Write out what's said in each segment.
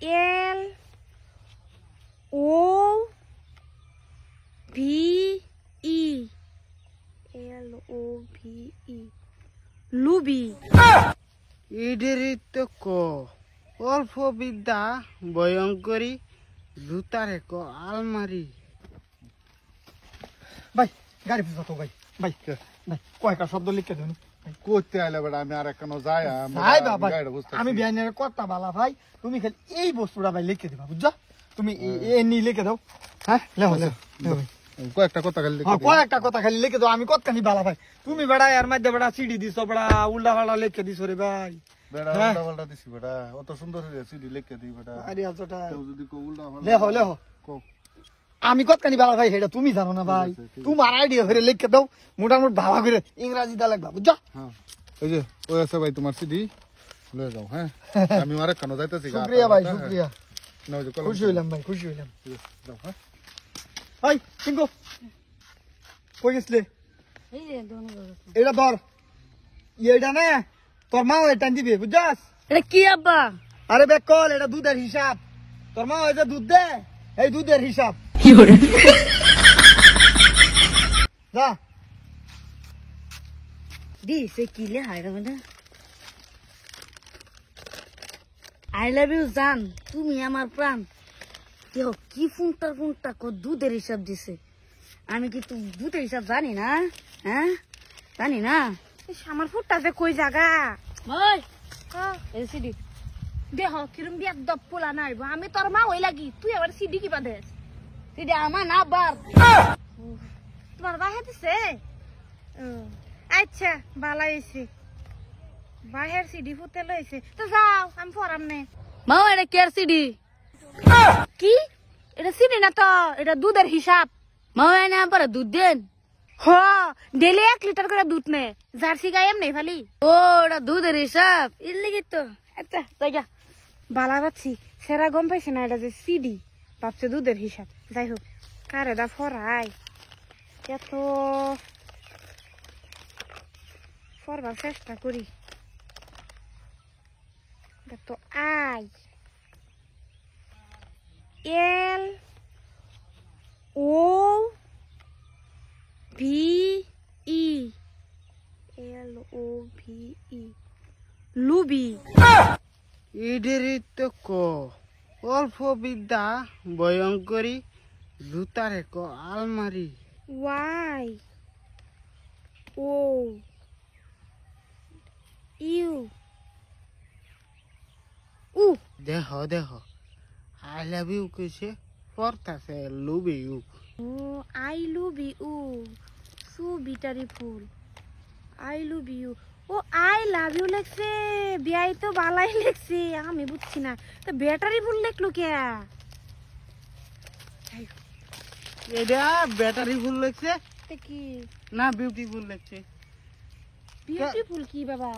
এল O V E L O V E লুবি। এদেরই তো ক অল্প বিদ্যা ভয়ঙ্করী জুতারে ক আলমারি। ভাই গাড়ি বুঝা তো ভাই ভাই ভাই কয়টা শব্দ লিখে দেন করতে আইলে বেটা আমি আর একখানো যাই ভাই বাবা আমি বিয়ানের কথা বালা ভাই তুমি খালি এই বস্তুটা ভাই লিখে দিবা বুঝছো তুমি এ লিখে দাও হ্যাঁ লেও লেও ভাই কয়েকটা কথা খালি লিখে কয়েকটা কথা খালি লিখে দাও আমি কতখানি বালা ভাই তুমি বেড়া এর মধ্যে বেড়া সিডি দিছো বেড়া উল্টা পাল্টা লিখে দিছো রে ভাই বেটা উল্টা পাল্টা দিছি বেটা অত সুন্দর হয়ে সিডি লিখে দিই বেটা আরে আজটা কেউ যদি কো উল্টা পাল্টা লেও লেও কো আমি কতখানি বালা ভাই সেটা তুমি জানো না ভাই তোমার আইডিয়া করে লিখে দাও মোটামুটি ভাবা করে ইংরেজি দা লাগবা বুঝছো হ্যাঁ ওই যে ওই আছে ভাই তোমার সিডি লয়ে যাও হ্যাঁ আমি আর একখানো যাইতাছি শুকরিয়া ভাই শুকরিয়া নাও যে কলম খুশি হইলাম ভাই খুশি হইলাম যাও হ্যাঁ ভাই সিংকো কই গেছলে এই যে দোনো এটা ধর এটা না তোর মা এটা দিবে বুঝছস এটা কি আব্বা? আরে বে কল এটা দুধের হিসাব তোর মা ওই যে দুধ দে এই দুধের হিসাব যা দিছে কি লে হায়রা মানে আই লাভ ইউ জান তুমি আমার প্রাণ। কেউ কি ফোনটা দুধের হিসাব দিছে। আমি কি তুমি দুধের হিসাব জানি না? হ্যাঁ জানি না। আমার ফুটটা যে কই জায়গা সিডি দেহ কিরম বিয়া দপ পোলা নাইব আমি তোর মা ওই লাগি তুই আবার সিডি কি বাঁধে সিডি আমার না বার তোমার বাহে দিছে। আচ্ছা ভালো হয়েছে বাহের সিডি ফুটে লইছে তো যাও আমি পড়াম নে মা এটা কেয়ার সিডি কি এটা সিডি না তো এটা দুধের হিসাব মা এনে পরে দুধ দেন হ ডেলি 1 লিটার করে দুধ নে জার্সি গায়ে এমনি খালি ও এটা দুধের হিসাব এর লেগে তো আচ্ছা জায়গা বালা পাচ্ছি সেরা গম পাইছে না এটা যে সিডি ভাবছে দুধের হিসাব যাই হোক কারে দা ফরাই এত ফরবার চেষ্টা করি তো I L O V E L O V E লুবি। এদেরই তো ক অল্প বিদ্যা ভয়ঙ্করী জুতারে ক আলমারি। ওয়াই ও ইউ উ দেহ দেহ আই লাভ ইউ কইছে পড়তাছে লুবি you. Oh I love you so beautiful I love you oh I love you লেখছে বিয়াই তো বালাই লেখছে আমি বুঝছি না তো ব্যাটারি ফুল লেখলো কে এটা ব্যাটারি ফুল লাগছে কি না বিউটিফুল লাগছে। বিউটিফুল কি বাবা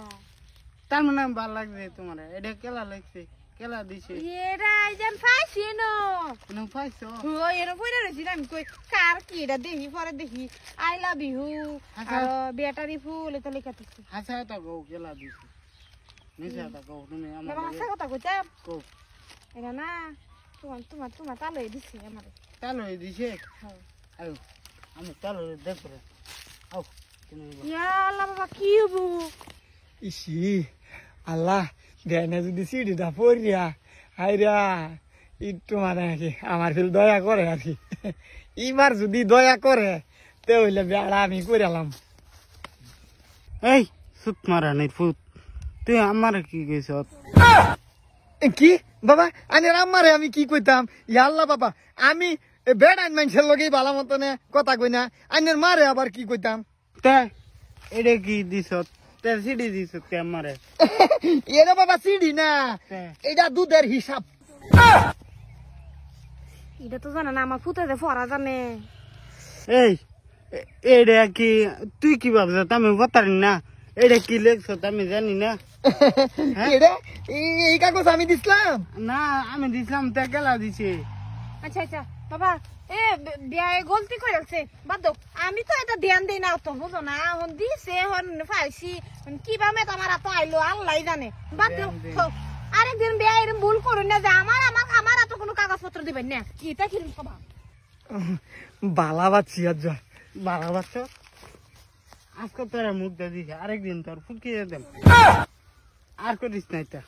তার মানে ভালো লাগছে তোমার এটা কেলা লাগছে কেলা দিছে এরা আইজান ফাইছি নো তুমি পাইছো ও এরা কইরা রইছি আমি কই কার কি এটা দেখি পরে দেখি আই লাভ ইউ আর ব্যাটারি ফুল এটা লেখা আছে হাসা তা গো কেলা দিছে মিছা তা গো তুমি আমার বাবা হাসা কথা কইতা কো এটা না তোমার তালই দিছে আমারে চালো দিছে আয়ো আমি চালো দেখো আও তুমি ইয়া আল্লাহ বাবা কি হবো ইসি আল্লাহ দেয় যদি সিডিটা পড়িয়া হাইরা একটু মানে কি আমার ফিল দয়া করে আর কি এবার যদি দয়া করে তে হইলে বেড়া আমি কইরালাম। এই সুত মারানির ফুট তুই আমার কি কইছ কি বাবা আনে আমারে আমি কি কইতাম ইয়া আল্লাহ বাবা আমি বেড়ান মানুষের লগেই ভালো মতনে কথা কই না আইনের মারে আবার কি কইতাম তে এটা কি দিছ তে সিডি দিছ তে আমারে এরা বাবা সিডি না এটা দুধের হিসাব। এটা তো জানা না আমার ফুটাতে ফরা জানে এই এটা কি তুই কি ভাবছ আমি বতারি না এটা কি লেখছ আমি জানি না এটা এই কাগজ আমি দিছিলাম না আমি দিছিলাম তে কেলা দিছে। আচ্ছা আচ্ছা বাবা এ বিয়ায় গলতি করে আছে বাদ দাও আমি তো এটা ধ্যান দেই না তো বুঝো না হন দিছে হন ফাইছি কিভাবে তোমার তো আইলো আল্লাহ জানে বাদ দাও আরেকদিন বিয়ায় এরকম ভুল করো না যে আমার দিবেন না এটা কিরম সবা বালা বাচ্চি আজ বাড়া বাচ্চা আজকে তোরা মুখ দিয়ে দিছে আরেকদিন তোর ফুটকিয়ে দেন আর করিস না এটা